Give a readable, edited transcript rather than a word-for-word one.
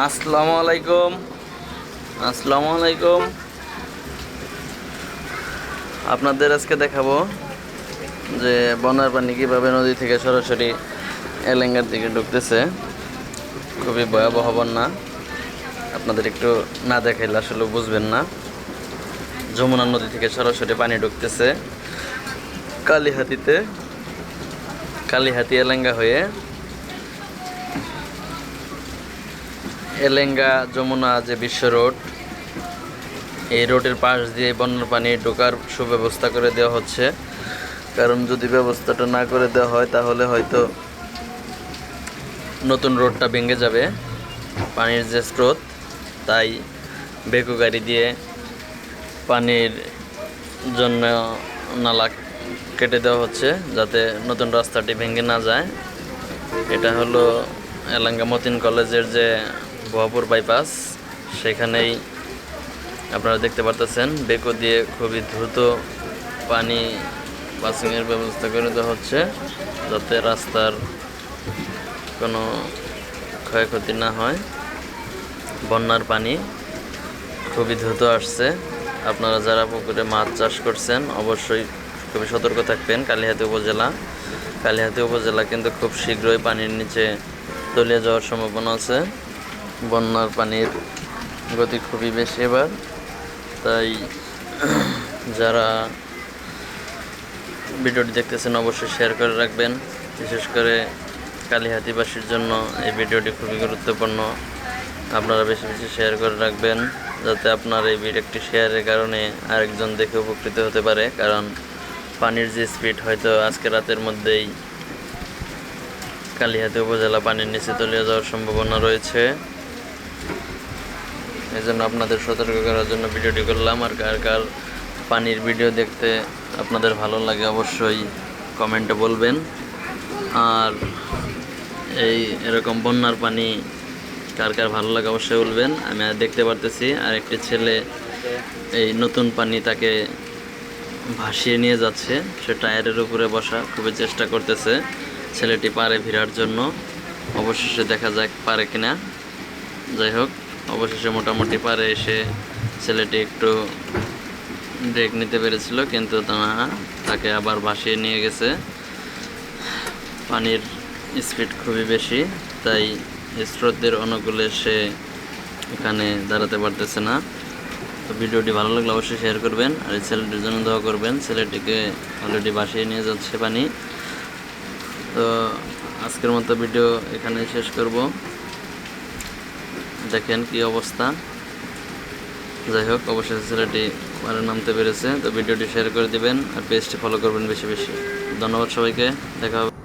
আসসালামু আলাইকুম। আসসালামু আলাইকুম। আপনাদের আজকে দেখাবো যে বন্যার পানি কীভাবে নদী থেকে সরাসরি এলেঙ্গার দিকে ঢুকতেছে। খুবই ভয়াবহ বন্যা। আপনাদের একটু না দেখাইলে আসলে বুঝবেন না। যমুনা নদী থেকে সরাসরি পানি ঢুকতেছে কালীহাতিতে, কালীহাতি এলেঙ্গা হয়ে এলেঙ্গা যমুনা যে বিশ্ব রোড, এই রোডের পাশ দিয়ে বন্যার পানি ঢোকার সুব্যবস্থা করে দেওয়া হচ্ছে। কারণ যদি ব্যবস্থাটা না করে দেওয়া হয় তাহলে হয়তো নতুন রোডটা ভেঙে যাবে পানির যে স্রোত। তাই বেকু গাড়ি দিয়ে পানির জন্য নালা কেটে দেওয়া হচ্ছে যাতে নতুন রাস্তাটি ভেঙে না যায়। এটা হলো এলাঙ্গা মতিন কলেজের যে ভুয়াপুর বাইপাস, সেখানেই আপনারা দেখতে পারতেছেন বেকো দিয়ে খুবই দ্রুত পানি পাসিংয়ের ব্যবস্থা করে দেওয়া হচ্ছে যাতে রাস্তার কোনো ক্ষয়ক্ষতি না হয়। বন্যার পানি খুবই দ্রুত আসছে। আপনারা যারা পুকুরে মাছ চাষ করছেন অবশ্যই খুবই সতর্ক থাকবেন। কালিহাতী উপজেলা কিন্তু খুব শীঘ্রই পানির নিচে তলিয়ে যাওয়ার সম্ভাবনা আছে। বন্যার পানির গতি খুবই বেশি এবার, তাই যারা ভিডিওটি দেখতেছেন অবশ্যই শেয়ার করে রাখবেন। বিশেষ করে কালীহাতিবাসীর জন্য এই ভিডিওটি খুবই গুরুত্বপূর্ণ। আপনারা বেশি বেশি শেয়ার করে রাখবেন যাতে আপনার এই ভিডিওটি শেয়ারের কারণে আরেকজন দেখে উপকৃত হতে পারে। কারণ পানির যে স্পিড, হয়তো আজকে রাতের মধ্যেই কালীহাতি উপজেলা পানির নিচে তলিয়ে যাওয়ার সম্ভাবনা রয়েছে। এই জন্য আপনাদের সতর্ক করার জন্য ভিডিওটি করলাম। আর কার কার পানির ভিডিও দেখতে আপনাদের ভালো লাগে অবশ্যই কমেন্টে বলবেন। আর এরকম বন্যার পানি কার কার ভালো লাগে অবশ্যই বলবেন। আমি দেখতে পারতেছি আর একটি ছেলে এই নতুন পানি তাকে ভাসিয়ে নিয়ে যাচ্ছে। সে টায়ারের উপরে বসা খুবই চেষ্টা করতেছে ছেলেটি পারে ভিড়ার জন্য। অবশেষে দেখা যাক পারে কিনা। যাই হোক, অবশেষে মোটামুটি পারে এসে ছেলেটি একটু ব্রেক নিতে পেরেছিল, কিন্তু তাকে আবার ভাসিয়ে নিয়ে গেছে। পানির স্পিড খুবই বেশি, তাই স্রোতের অনুকূলে সে এখানে দাঁড়াতে পারতেছে না। তো ভিডিওটি ভালো লাগলে অবশ্যই শেয়ার করবেন আর এই ছেলেটির জন্য দোয়া করবেন। ছেলেটিকে অলরেডি ভাসিয়ে নিয়ে যাচ্ছে পানি। তো আজকের মতো ভিডিও এখানে শেষ করব। দেখেন কি অবস্থা। যাই হোক, অবশ্যই ছেলেটি পারে নামতে পেরেছে। তো ভিডিওটি শেয়ার করে দিবেন আর পেজটি ফলো করবেন বেশি বেশি। ধন্যবাদ সবাইকে, দেখা হবে।